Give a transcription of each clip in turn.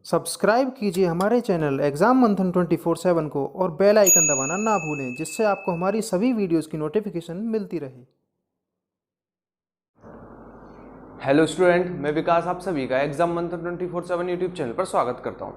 Subscribe कीजिए हमारे channel exam मंथन 24/7 को और बेल आइकन दबाना ना भूलें, जिससे आपको हमारी सभी वीडियोस की नोटिफिकेशन मिलती रहे। हेलो स्टूडेंट, मैं विकास आप सभी का एग्जाम मंथन 24/7 यूट्यूब चैनल पर स्वागत करता हूं।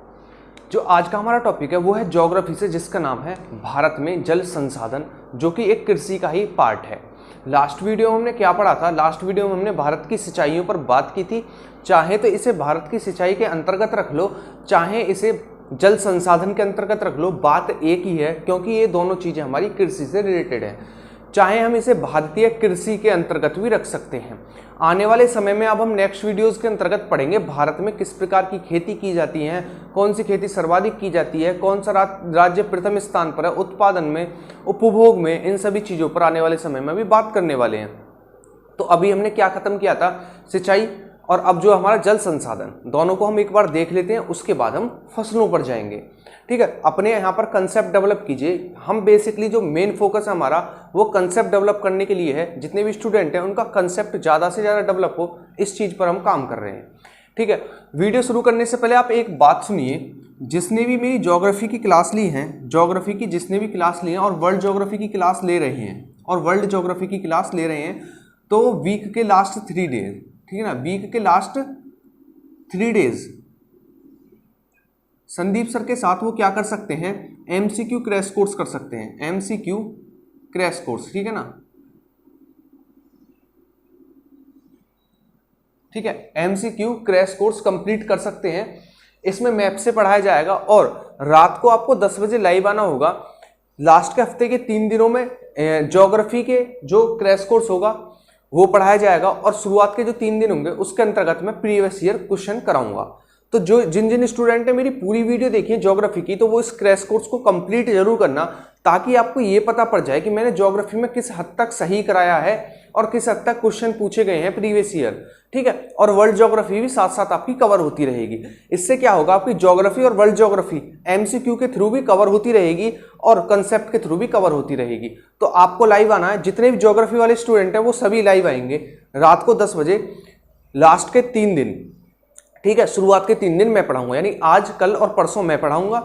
जो आज का हमारा टॉपिक है वो है ज्योग्राफी से, जिसका नाम है भारत में जल संसाधन, जो कि एक कृषि का ही पार्ट है। लास्ट वीडियो में हमने क्या पढ़ा था? लास्ट वीडियो में हमने भारत की सिंचाइयों पर बात की थी। चाहे तो इसे भारत की सिंचाई के अंतर्गत रख लो, चाहे इसे जल संसाधन के अंतर्गत रख लो, बात एक ही है, क्योंकि ये दोनों चीजें हमारी कृषि से रिलेटेड है। चाहे हम इसे भारतीय कृषि के अंतर्गत भी रख सकते हैं। आने वाले समय में अब हम नेक्स्ट वीडियोस के अंतर्गत पढ़ेंगे भारत में किस प्रकार की खेती की जाती है, कौन सी खेती सर्वाधिक की जाती है, कौन सा राज्य प्रथम स्थान पर है उत्पादन में, उपभोग में। इन सभी चीज़ों पर आने वाले समय में भी बात करने वाले हैं। तो अभी हमने क्या खत्म किया था? सिंचाई और अब जो हमारा जल संसाधन, दोनों को हम एक बार देख लेते हैं, उसके बाद हम फसलों पर जाएंगे। ठीक है, अपने यहाँ पर कंसेप्ट डेवलप कीजिए। हम बेसिकली जो मेन फोकस है हमारा वो कंसेप्ट डेवलप करने के लिए है। जितने भी स्टूडेंट हैं उनका कंसेप्ट ज़्यादा से ज़्यादा डेवलप हो, इस चीज़ पर हम काम कर रहे हैं। ठीक है, वीडियो शुरू करने से पहले आप एक बात सुनिए। जिसने भी मेरी ज्योग्राफी की क्लास ली है, ज्योग्राफी की जिसने भी क्लास ली है और वर्ल्ड ज्योग्राफी की क्लास ले रहे हैं और वर्ल्ड ज्योग्राफी की क्लास ले रहे हैं, तो वीक के लास्ट 3 डेज, ठीक है ना, वीक के लास्ट 3 डेज संदीप सर के साथ वो क्या कर सकते हैं? एमसीक्यू क्रैश कोर्स कर सकते हैं। एमसीक्यू क्रैश कोर्स, ठीक है ना, ठीक है, एमसीक्यू क्रैश कोर्स कंप्लीट कर सकते हैं। इसमें मैप से पढ़ाया जाएगा और रात को आपको 10 बजे लाइव आना होगा। लास्ट के हफ्ते के 3 दिनों में ज्योग्राफी के जो क्रैश कोर्स होगा वो पढ़ाया जाएगा और शुरुआत के जो 3 दिन होंगे उसके अंतर्गत मैं प्रीवियस ईयर क्वेश्चन कराऊंगा। तो जो जिन स्टूडेंट ने मेरी पूरी वीडियो देखी है ज्योग्राफी की, तो वो इस क्रैश कोर्स को कंप्लीट जरूर करना, ताकि आपको ये पता पड़ जाए कि मैंने ज्योग्राफी में किस हद तक सही कराया है और किस हद तक क्वेश्चन पूछे गए हैं प्रीवियस ईयर। ठीक है, और वर्ल्ड ज्योग्राफी भी साथ साथ आपकी कवर होती रहेगी। इससे क्या होगा, आपकी ज्योग्राफी और वर्ल्ड ज्योग्राफी एमसीक्यू के थ्रू भी कवर होती रहेगी और कंसेप्ट के थ्रू भी कवर होती रहेगी। तो आपको लाइव आना है। जितने भी ज्योग्राफी वाले स्टूडेंट हैं वो सभी लाइव आएंगे रात को 10 बजे, लास्ट के 3 दिन। ठीक है, शुरुआत के 3 दिन मैं पढ़ाऊंगा, यानी आज, कल और परसों मैं पढ़ाऊंगा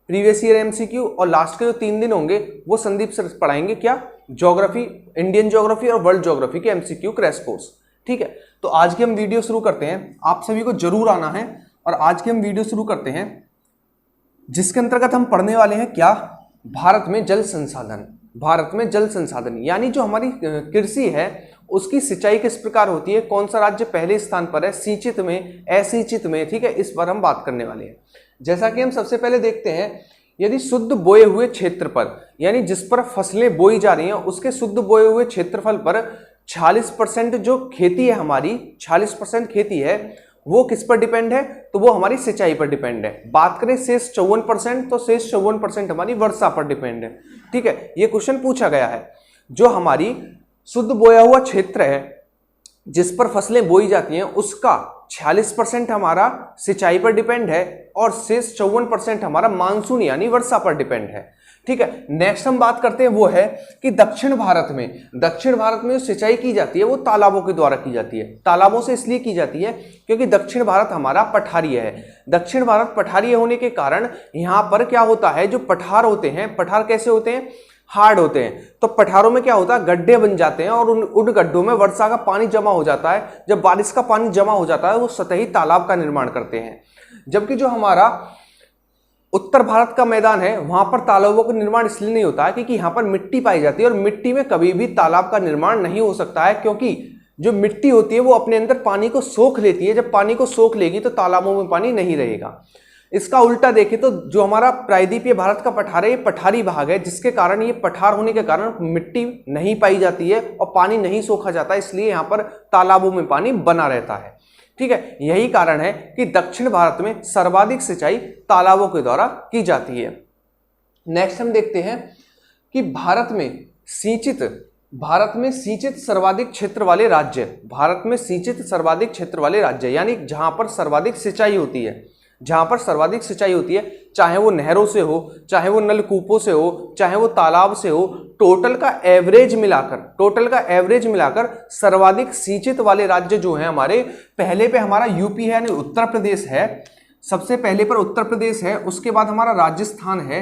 प्रीवियस ईयर एमसीक्यू, और लास्ट के जो 3 दिन होंगे वो संदीप सर पढ़ाएंगे क्या? ज्योग्राफी, इंडियन ज्योग्राफी और वर्ल्ड ज्योग्राफी के एमसीक्यू क्रैश कोर्स। ठीक है, तो आज की हम वीडियो शुरू करते हैं। आप सभी को जरूर आना है और आज की हम वीडियो शुरू करते हैं, जिसके अंतर्गत हम पढ़ने वाले हैं क्या? भारत में जल संसाधन। भारत में जल संसाधन यानी जो हमारी कृषि है उसकी सिंचाई किस प्रकार होती है, कौन सा राज्य पहले स्थान पर है, सिंचित में, असिंचित में। ठीक है, इस पर हम बात करने वाले हैं। जैसा कि हम सबसे पहले देखते हैं, यदि शुद्ध बोए हुए क्षेत्र पर, यानी जिस पर फसलें बोई जा रही हैं उसके शुद्ध बोए हुए क्षेत्रफल पर 46% जो खेती है हमारी, 46% खेती है, वो किस पर डिपेंड है? तो वो हमारी सिंचाई पर डिपेंड है। बात करें शेष 54%, तो शेष 54% हमारी वर्षा पर डिपेंड है। ठीक है, ये क्वेश्चन पूछा गया है। जो हमारी शुद्ध बोया हुआ क्षेत्र है जिस पर फसलें बोई जाती हैं उसका 46% हमारा सिंचाई पर डिपेंड है और शेष 54% हमारा मानसून यानी वर्षा पर डिपेंड है। ठीक है, नेक्स्ट हम बात करते हैं वो है कि दक्षिण भारत में जो सिंचाई की जाती है वो तालाबों के द्वारा की जाती है। तालाबों से इसलिए की जाती है क्योंकि दक्षिण भारत हमारा पठारीय है। दक्षिण भारत पठारीय होने के कारण यहाँ पर क्या होता है, जो पठार होते हैं, पठार कैसे होते हैं? हार्ड होते हैं। तो पठारों में क्या होता है, गड्ढे बन जाते हैं और उन गड्ढों में वर्षा का पानी जमा हो जाता है। जब बारिश का पानी जमा हो जाता है वो सतही तालाब का निर्माण करते हैं। जबकि जो हमारा उत्तर भारत का मैदान है वहां पर तालाबों का निर्माण इसलिए नहीं होता है क्योंकि यहाँ पर मिट्टी पाई जाती है और मिट्टी में कभी भी तालाब का निर्माण नहीं हो सकता है, क्योंकि जो मिट्टी होती है वो अपने अंदर पानी को सोख लेती है। जब पानी को सोख लेगी तो तालाबों में पानी नहीं रहेगा। इसका उल्टा देखें तो जो हमारा प्रायद्वीपीय भारत का पठार है ये पठारी भाग है, जिसके कारण ये पठार होने के कारण मिट्टी नहीं पाई जाती है और पानी नहीं सोखा जाता, इसलिए यहाँ पर तालाबों में पानी बना रहता है। ठीक है, यही कारण है कि दक्षिण भारत में सर्वाधिक सिंचाई तालाबों के द्वारा की जाती है। नेक्स्ट हम देखते हैं कि भारत में सिंचित सर्वाधिक क्षेत्र वाले राज्य, भारत में सिंचित सर्वाधिक क्षेत्र वाले राज्य यानी जहां पर सर्वाधिक सिंचाई होती है, जहां पर सर्वाधिक सिंचाई होती है, चाहे वो नहरों से हो, चाहे वो नलकूपों से हो, चाहे वो तालाब से हो, टोटल का एवरेज मिलाकर सर्वाधिक सिंचित वाले राज्य जो हैं हमारे, पहले पे हमारा यूपी है यानी उत्तर प्रदेश है, सबसे पहले पर उत्तर प्रदेश है, उसके बाद हमारा राजस्थान है,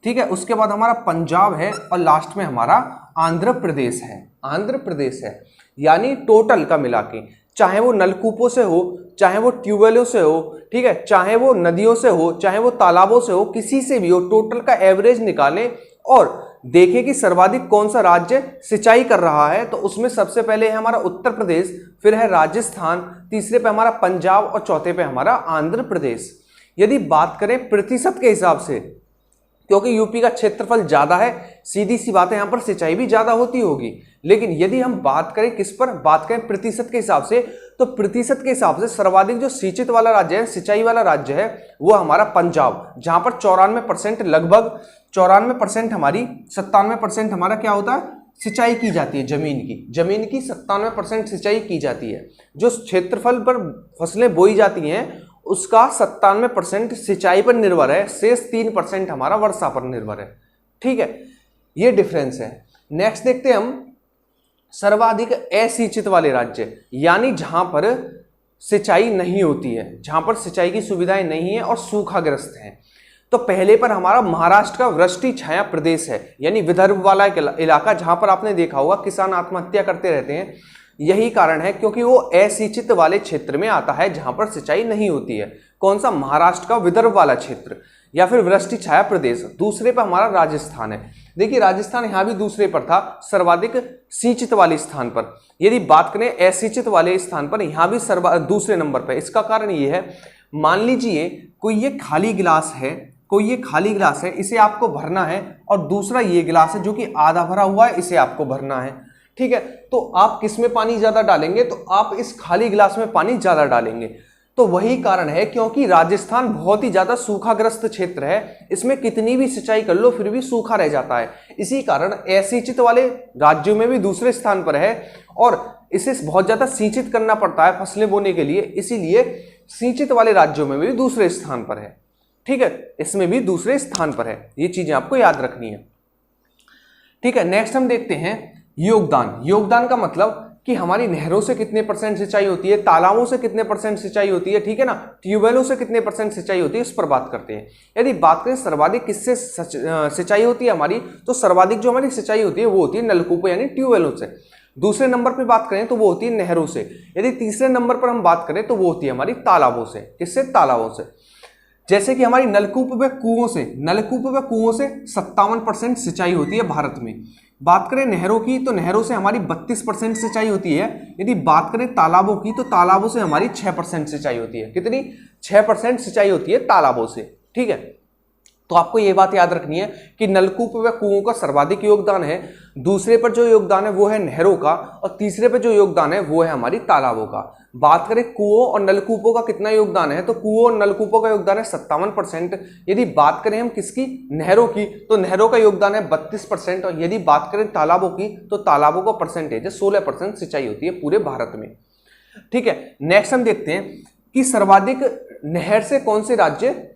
ठीक है, उसके बाद हमारा पंजाब है और लास्ट में हमारा आंध्र प्रदेश है। आंध्र प्रदेश है यानी टोटल का मिला के, चाहे वो नलकूपों से हो, चाहे वो ट्यूबवेलों से हो, ठीक है, चाहे वो नदियों से हो, चाहे वो तालाबों से हो, किसी से भी हो, टोटल का एवरेज निकालें और देखें कि सर्वाधिक कौन सा राज्य सिंचाई कर रहा है। तो उसमें सबसे पहले है हमारा उत्तर प्रदेश, फिर है राजस्थान, तीसरे पे हमारा पंजाब और चौथे पे हमारा आंध्र प्रदेश। यदि बात करें प्रतिशत के हिसाब से, क्योंकि यूपी का क्षेत्रफल ज्यादा है, सीधी सी बात है यहां पर सिंचाई भी ज्यादा होती होगी, लेकिन यदि हम बात करें किस पर, बात करें प्रतिशत के हिसाब से, तो प्रतिशत के हिसाब से सर्वाधिक जो सिंचित वाला राज्य है, सिंचाई वाला राज्य है, वो हमारा पंजाब, जहां पर 94% लगभग 94% हमारी 97% हमारा क्या होता है, सिंचाई की जाती है। जमीन की 97% सिंचाई की जाती है। जो क्षेत्रफल पर फसलें बोई जाती हैं उसका 97% सिंचाई पर निर्भर है, शेष 3% हमारा वर्षा पर निर्भर है। ठीक है, ये डिफरेंस है। नेक्स्ट देखते हैं हम सर्वाधिक असिंचित वाले राज्य, यानी जहां पर सिंचाई नहीं होती है, जहां पर सिंचाई की सुविधाएं नहीं है और सूखाग्रस्त हैं। तो पहले पर हमारा महाराष्ट्र का वृष्टि छाया प्रदेश है, यानी विदर्भ वाला इलाका, जहां पर आपने देखा होगा किसान आत्महत्या करते रहते हैं। यही कारण है क्योंकि वो असिंचित वाले क्षेत्र में आता है जहां पर सिंचाई नहीं होती है। कौन सा? महाराष्ट्र का विदर्भ वाला क्षेत्र या फिर वृष्टि छाया प्रदेश। दूसरे पर हमारा राजस्थान है। देखिए राजस्थान यहां भी दूसरे पर था, सर्वाधिक सिंचित वाले स्थान पर। यदि बात करें असिंचित वाले स्थान पर, यहां भी दूसरे नंबर पर। इसका कारण ये है, मान लीजिए कोई ये खाली गिलास है, इसे आपको भरना है, और दूसरा ये गिलास है जो कि आधा भरा हुआ है, इसे आपको भरना है। ठीक है, तो आप किस में पानी ज्यादा डालेंगे? तो आप इस खाली गिलास में पानी ज्यादा डालेंगे। तो वही कारण है क्योंकि राजस्थान बहुत ही ज्यादा सूखाग्रस्त क्षेत्र है, इसमें कितनी भी सिंचाई कर लो फिर भी सूखा रह जाता है। इसी कारण असिंचित वाले राज्यों में भी दूसरे स्थान पर है, और इसे बहुत ज्यादा सिंचित करना पड़ता है फसलें बोने के लिए, इसीलिए सिंचित वाले राज्यों में भी दूसरे स्थान पर है। ठीक है, इसमें भी दूसरे स्थान पर है। ये चीजें आपको याद रखनी है। ठीक है, नेक्स्ट हम देखते हैं योगदान का मतलब कि हमारी नहरों से कितने % सिंचाई होती है, तालाबों से कितने % सिंचाई होती है, ठीक है ना, ट्यूबवेलों से कितने % सिंचाई होती है, इस पर बात करते हैं। यदि बात करें सर्वाधिक किससे सिंचाई होती है हमारी, तो सर्वाधिक जो हमारी सिंचाई होती है वो होती है नलकूपों यानी ट्यूबवेलों से। दूसरे नंबर पर बात करें तो वो होती है नहरों से। यदि तीसरे नंबर पर हम बात करें तो वो होती है हमारी तालाबों से। किससे? तालाबों से। जैसे कि हमारी नलकूप व कुओं से 57% सिंचाई होती है भारत में। बात करें नहरों की तो नहरों से हमारी 32% सिंचाई होती है। यदि बात करें तालाबों की तो तालाबों से हमारी 6% सिंचाई होती है। कितनी? 6% सिंचाई होती है तालाबों से। ठीक है, तो आपको ये बात याद रखनी है कि नलकूप व कुओं का सर्वाधिक योगदान है, दूसरे पर जो योगदान है वो है नहरों का, और तीसरे पर जो योगदान है वो है हमारी तालाबों का। बात करें कुओं और नलकूपों का कितना योगदान है, तो कुओं और नलकूपों का योगदान है 57%। यदि बात करें हम किसकी? नहरों की, तो नहरों का योगदान है 32%। और यदि बात करें तालाबों की तो तालाबों का परसेंटेज है 16% सिंचाई होती है पूरे भारत में। ठीक है, नेक्स्ट हम देखते हैं कि सर्वाधिक नहर से कौन से राज्य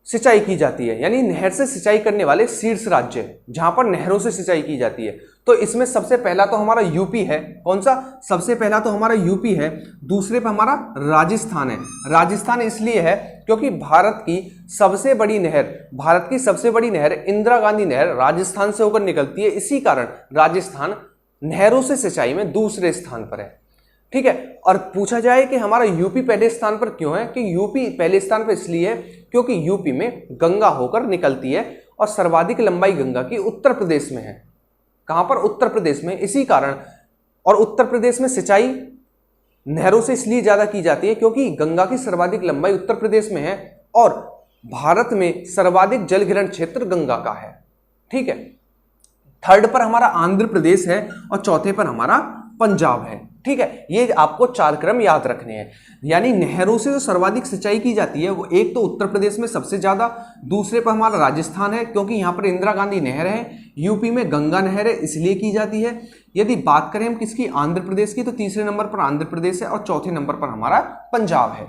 सिंचाई की जाती है, यानी नहर से सिंचाई करने वाले शीर्ष राज्य जहां पर नहरों से सिंचाई की जाती है। तो इसमें सबसे पहला तो हमारा यूपी है। कौन सा? सबसे पहला तो हमारा यूपी है। दूसरे पर हमारा राजस्थान है। राजस्थान इसलिए है क्योंकि भारत की सबसे बड़ी नहर इंदिरा गांधी नहर राजस्थान से होकर निकलती है। इसी कारण राजस्थान नहरों से सिंचाई में दूसरे स्थान पर है। ठीक है, और पूछा जाए कि हमारा यूपी पहले स्थान पर क्यों है, कि यूपी पहले स्थान पर इसलिए है क्योंकि यूपी में गंगा होकर निकलती है, और सर्वाधिक लंबाई गंगा की उत्तर प्रदेश में है। कहां पर? उत्तर प्रदेश में। इसी कारण, और उत्तर प्रदेश में सिंचाई नहरों से इसलिए ज्यादा की जाती है क्योंकि गंगा की सर्वाधिक लंबाई उत्तर प्रदेश में है, और भारत में सर्वाधिक जलग्रहण क्षेत्र गंगा का है। ठीक है, थर्ड पर हमारा आंध्र प्रदेश है और चौथे पर हमारा पंजाब है। ठीक है, ये आपको 4 क्रम याद रखने हैं। यानी नहरों से जो सर्वाधिक सिंचाई की जाती है वो एक तो उत्तर प्रदेश में सबसे ज्यादा, दूसरे पर हमारा राजस्थान है क्योंकि यहां पर इंदिरा गांधी नहर है, यूपी में गंगा नहर है इसलिए की जाती है। यदि बात करें हम किसकी? आंध्र प्रदेश की, तो तीसरे नंबर पर आंध्र प्रदेश है और चौथे नंबर पर हमारा पंजाब है।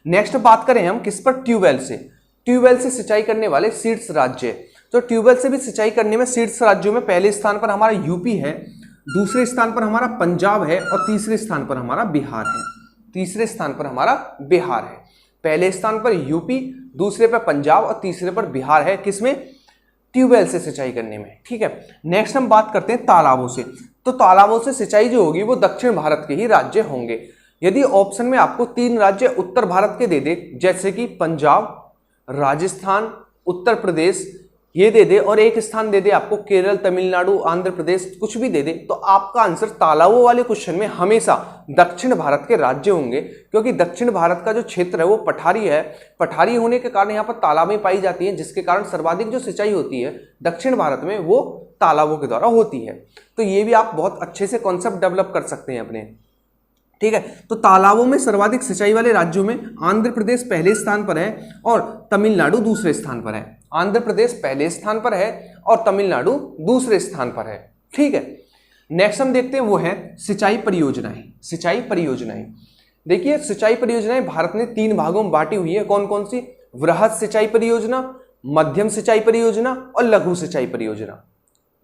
नेक्स्ट बात करें हम किस पर? ट्यूबवेल से सिंचाई करने वाले शीर्ष राज्य। तो ट्यूबवेल से भी सिंचाई करने में शीर्ष राज्यों में पहले स्थान पर हमारा यूपी है, दूसरे स्थान पर हमारा पंजाब है, और तीसरे स्थान पर हमारा बिहार है। पहले स्थान पर यूपी, दूसरे पर पंजाब और तीसरे पर बिहार है। किसमें? ट्यूबवेल से सिंचाई करने में। ठीक है, नेक्स्ट हम बात करते हैं तालाबों से। तो तालाबों से सिंचाई जो होगी वो दक्षिण भारत के ही राज्य होंगे। यदि ऑप्शन में आपको 3 राज्य उत्तर भारत के दे दे, जैसे कि पंजाब, राजस्थान, उत्तर प्रदेश, ये दे दे, और एक स्थान दे दे आपको केरल, तमिलनाडु, आंध्र प्रदेश, कुछ भी दे दे, तो आपका आंसर तालाबों वाले क्वेश्चन में हमेशा दक्षिण भारत के राज्य होंगे, क्योंकि दक्षिण भारत का जो क्षेत्र है वो पठारी है। पठारी होने के कारण यहाँ पर तालाबें पाई जाती हैं, जिसके कारण सर्वाधिक जो सिंचाई होती है दक्षिण भारत में वो तालाबों के द्वारा होती है। तो ये भी आप बहुत अच्छे से कॉन्सेप्ट डेवलप कर सकते हैं अपने। ठीक है, तो तालाबों में सर्वाधिक सिंचाई वाले राज्यों में आंध्र प्रदेश पहले स्थान पर है और तमिलनाडु दूसरे स्थान पर है। आंध्र प्रदेश पहले स्थान पर है और तमिलनाडु दूसरे स्थान पर है। ठीक है, नेक्स्ट हम देखते हैं वो है सिंचाई परियोजनाएं। सिंचाई परियोजनाएं, देखिए सिंचाई परियोजनाएं भारत ने 3 भागों में बांटी हुई है। कौन कौन सी? वृहद सिंचाई परियोजना, मध्यम सिंचाई परियोजना और लघु सिंचाई परियोजना।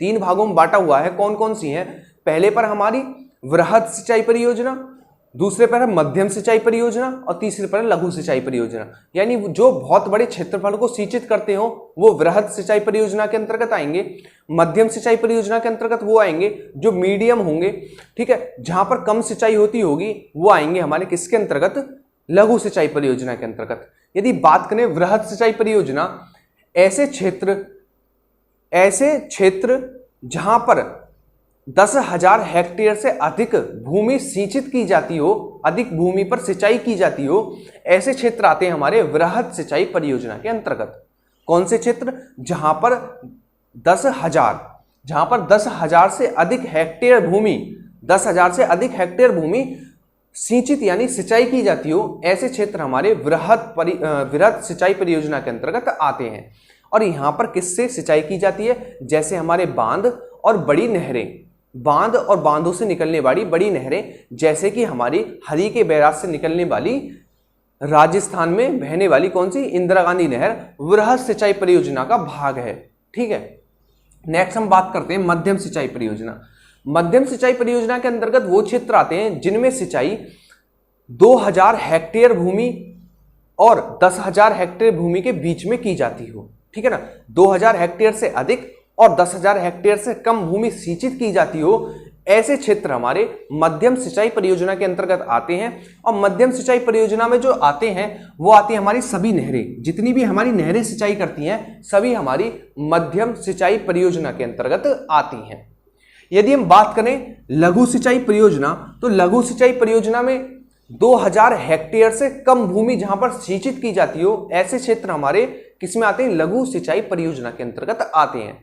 3 भागों में बांटा हुआ है। कौन कौन सी है? पहले पर हमारी वृहद सिंचाई परियोजना, दूसरे पर है मध्यम सिंचाई परियोजना और तीसरे पर है लघु सिंचाई परियोजना। यानी जो बहुत बड़े क्षेत्रफल को सिंचित करते हो वो वृहद सिंचाई परियोजना के अंतर्गत आएंगे। मध्यम सिंचाई परियोजना के अंतर्गत वो आएंगे जो मीडियम होंगे। ठीक है, जहां पर कम सिंचाई होती होगी वो आएंगे हमारे किसके अंतर्गत? लघु सिंचाई परियोजना के अंतर्गत। यदि बात करें वृहद सिंचाई परियोजना, ऐसे क्षेत्र जहां पर 10,000 हेक्टेयर से अधिक भूमि सिंचित की जाती हो, अधिक भूमि पर सिंचाई की जाती हो, ऐसे क्षेत्र आते हैं हमारे वृहद सिंचाई परियोजना के अंतर्गत। कौन से क्षेत्र? जहां पर 10,000 से अधिक हेक्टेयर भूमि, 10,000 से अधिक हेक्टेयर भूमि सिंचित यानी सिंचाई की जाती हो, ऐसे क्षेत्र हमारे वृहद सिंचाई परियोजना के अंतर्गत आते हैं। और यहां पर किससे सिंचाई की जाती है? जैसे हमारे बांध और बड़ी नहरें, बांध और बांधों से निकलने वाली बड़ी नहरें, जैसे कि हमारी हरी के बैराज से निकलने वाली राजस्थान में बहने वाली कौन सी? इंदिरा गांधी नहर वृहद सिंचाई परियोजना का भाग है। ठीक है, नेक्स्ट हम बात करते हैं मध्यम सिंचाई परियोजना। मध्यम सिंचाई परियोजना के अंतर्गत वो क्षेत्र आते हैं जिनमें सिंचाई 2,000 हेक्टेयर भूमि और 10,000 हेक्टेयर भूमि के बीच में की जाती हो। ठीक है ना, 2,000 हेक्टेयर से अधिक और 10,000 हेक्टेयर से कम भूमि सिंचित की जाती हो, ऐसे क्षेत्र हमारे मध्यम सिंचाई परियोजना के अंतर्गत आते हैं। और मध्यम सिंचाई परियोजना में जो आते हैं वो आती है हमारी सभी नहरें, जितनी भी हमारी नहरें सिंचाई करती हैं सभी हमारी मध्यम सिंचाई परियोजना के अंतर्गत आती हैं। यदि हम बात करें लघु सिंचाई परियोजना, तो लघु सिंचाई परियोजना में 2,000 हेक्टेयर से कम भूमि जहां पर सिंचित की जाती हो, ऐसे क्षेत्र हमारे किसमें आते हैं? लघु सिंचाई परियोजना के अंतर्गत आते हैं।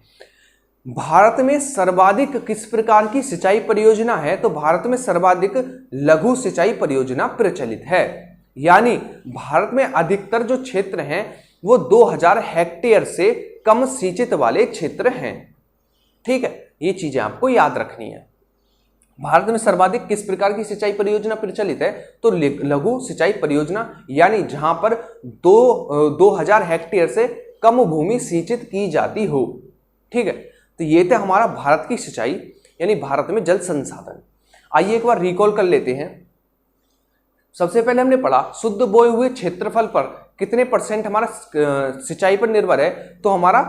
भारत में सर्वाधिक किस प्रकार की सिंचाई परियोजना है? तो भारत में सर्वाधिक लघु सिंचाई परियोजना प्रचलित है। यानी भारत में अधिकतर जो क्षेत्र हैं वो 2,000 हेक्टेयर से कम सिंचित वाले क्षेत्र हैं। ठीक है, ये चीजें आपको याद रखनी है। भारत में सर्वाधिक किस प्रकार की सिंचाई परियोजना प्रचलित है? तो लघु सिंचाई परियोजना, यानी जहां पर 2,000 हेक्टेयर से कम भूमि सिंचित की जाती हो। ठीक है, तो ये थे हमारा भारत की सिंचाई यानी भारत में जल संसाधन। आइए एक बार रिकॉल कर लेते हैं। सबसे पहले हमने पढ़ा शुद्ध बोए हुए क्षेत्रफल पर कितने % हमारा सिंचाई पर निर्भर है? तो हमारा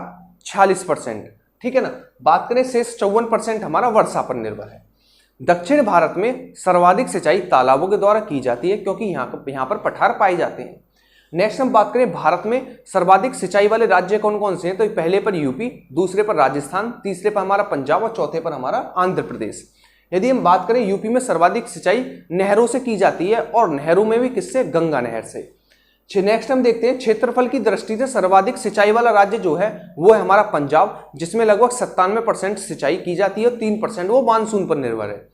46%। ठीक है ना, बात करें शेष 54% हमारा वर्षा पर निर्भर है। दक्षिण भारत में सर्वाधिक सिंचाई तालाबों के द्वारा की जाती है, क्योंकि यहाँ पर पठार पाए जाते हैं। नेक्स्ट हम बात करें भारत में सर्वाधिक सिंचाई वाले राज्य कौन कौन से हैं? तो पहले पर यूपी, दूसरे पर राजस्थान, तीसरे पर हमारा पंजाब और चौथे पर हमारा आंध्र प्रदेश। यदि हम बात करें यूपी में सर्वाधिक सिंचाई नहरों से की जाती है और नहरों में भी किससे? गंगा नहर से। नेक्स्ट हम देखते हैं क्षेत्रफल की दृष्टि से सर्वाधिक सिंचाई वाला राज्य जो है वो है हमारा पंजाब, जिसमें लगभग 97% सिंचाई की जाती है और 3% वो मानसून पर निर्भर है।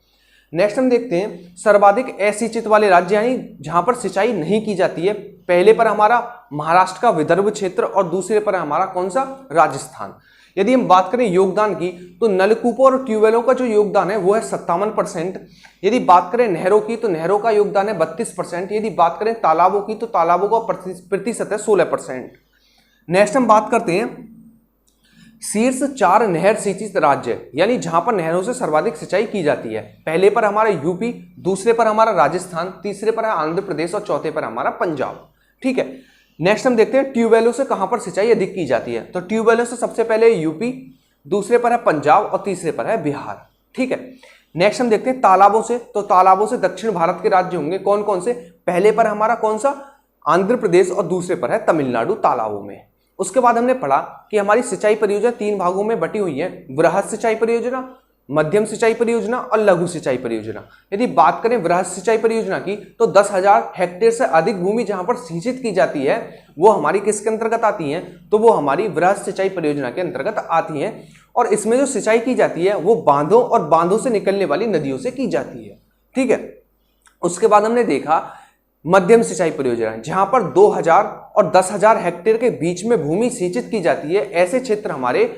नेक्स्ट हम देखते हैं सर्वाधिक असिंचित वाले राज्य यानी जहां पर सिंचाई नहीं की जाती है। पहले पर हमारा महाराष्ट्र का विदर्भ क्षेत्र और दूसरे पर हमारा कौन सा? राजस्थान। यदि हम बात करें योगदान की तो नलकूपों और ट्यूबवेलों का जो योगदान है वो है 57%। यदि बात करें नहरों की तो नहरों का योगदान है 32%। यदि बात करें तालाबों की तो तालाबों का प्रतिशत है 16%। नेक्स्ट हम बात करते हैं शीर्ष 4 नहर सिंचित राज्य यानी जहां पर नहरों से सर्वाधिक सिंचाई की जाती है। पहले पर हमारा यूपी, दूसरे पर हमारा राजस्थान, तीसरे पर है आंध्र प्रदेश और चौथे पर हमारा पंजाब। ठीक है, नेक्स्ट हम देखते हैं ट्यूबवेलों से कहां पर सिंचाई अधिक की जाती है। तो ट्यूबवेलों से सबसे पहले यूपी, दूसरे पर है पंजाब और तीसरे पर है बिहार। ठीक है, नेक्स्ट हम देखते हैं तालाबों से। तो तालाबों से दक्षिण भारत के राज्य होंगे कौन कौन से, पहले पर हमारा कौन सा, आंध्र प्रदेश, और दूसरे पर है तमिलनाडु तालाबों में। उसके बाद हमने पढ़ा कि हमारी सिंचाई परियोजना 3 भागों में बटी हुई है, वृहद सिंचाई परियोजना, मध्यम सिंचाई परियोजना और लघु सिंचाई परियोजना। यदि बात करें वृहद सिंचाई परियोजना की तो 10,000 हेक्टेयर से अधिक भूमि जहां पर सिंचित की जाती है वो हमारी किसके अंतर्गत आती है, तो वो हमारी वृहद सिंचाई परियोजना के अंतर्गत आती है। और इसमें जो सिंचाई की जाती है वो बांधों और बांधों से निकलने वाली नदियों से की जाती है। ठीक है, उसके बाद हमने देखा मध्यम सिंचाई परियोजना, जहां पर 2,000 और 10,000 हेक्टेयर के बीच में भूमि सिंचित की जाती है। ऐसे क्षेत्र हमारे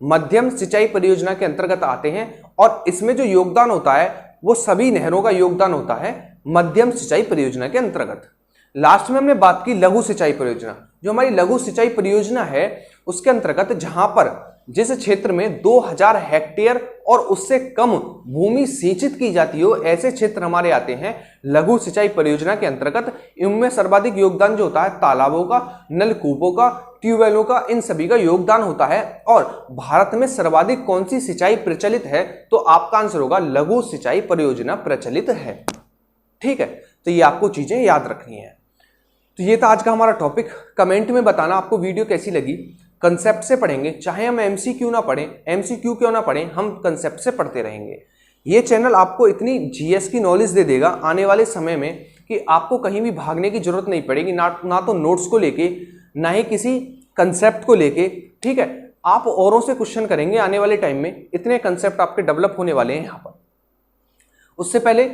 मध्यम सिंचाई परियोजना के अंतर्गत आते हैं और इसमें जो योगदान होता है वो सभी नहरों का योगदान होता है मध्यम सिंचाई परियोजना के अंतर्गत। लास्ट में हमने बात की लघु सिंचाई परियोजना। जो हमारी लघु सिंचाई परियोजना है उसके अंतर्गत जहां पर जिस क्षेत्र में 2,000 हेक्टेयर और उससे कम भूमि सिंचित की जाती हो ऐसे क्षेत्र हमारे आते हैं लघु सिंचाई परियोजना के अंतर्गत। इनमें सर्वाधिक योगदान जो होता है तालाबों का, नलकूपों का, ट्यूबवेलों का, इन सभी का योगदान होता है। और भारत में सर्वाधिक कौन सी सिंचाई प्रचलित है, तो आपका आंसर होगा लघु सिंचाई परियोजना प्रचलित है। ठीक है, तो ये आपको चीजें याद रखनी है। तो ये था आज का हमारा टॉपिक। कमेंट में बताना आपको वीडियो कैसी लगी। कंसेप्ट से पढ़ेंगे, चाहे हम एमसीक्यू ना पढ़ें, एमसीक्यू क्यों ना पढ़ें, हम कंसेप्ट से पढ़ते रहेंगे। ये चैनल आपको इतनी जीएस की नॉलेज दे देगा आने वाले समय में कि आपको कहीं भी भागने की जरूरत नहीं पड़ेगी, ना तो नोट्स को लेके, ना ही किसी कंसेप्ट को लेके। ठीक है, आप औरों से क्वेश्चन करेंगे आने वाले टाइम में, इतने कंसेप्ट आपके डेवलप होने वाले हैं यहाँ पर। उससे पहले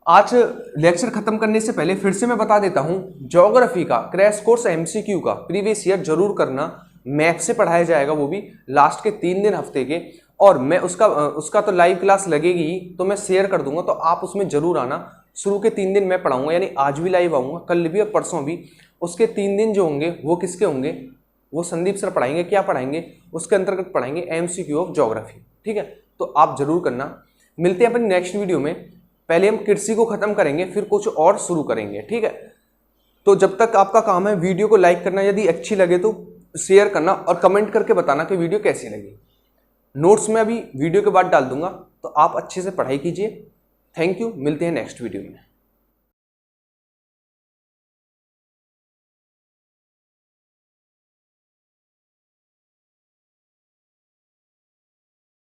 आज लेक्चर खत्म करने से पहले फिर से मैं बता देता हूं, ज्योग्राफी का क्रैश कोर्स एमसीक्यू का प्रीवियस ईयर जरूर करना। मैथ से पढ़ाया जाएगा, वो भी लास्ट के 3 दिन हफ्ते के, और मैं उसका तो लाइव क्लास लगेगी ही, तो मैं शेयर कर दूंगा, तो आप उसमें जरूर आना। शुरू के 3 दिन मैं पढ़ाऊंगा, यानी आज भी लाइव आऊंगा, कल भी और परसों भी। उसके 3 दिन जो होंगे वो किसके होंगे, वो संदीप सर पढ़ाएंगे। क्या पढ़ाएंगे, उसके अंतर्गत पढ़ाएंगे एमसीक्यू ऑफ ज्योग्राफी। ठीक है, तो आप जरूर करना। मिलते हैं अपनी नेक्स्ट वीडियो में। पहले हम कृषि को खत्म करेंगे, फिर कुछ और शुरू करेंगे। ठीक है, तो जब तक आपका काम है वीडियो को लाइक करना, यदि अच्छी लगे तो शेयर करना और कमेंट करके बताना कि वीडियो कैसी लगी। नोट्स में अभी वीडियो के बाद डाल दूंगा, तो आप अच्छे से पढ़ाई कीजिए। थैंक यू, मिलते हैं नेक्स्ट वीडियो में।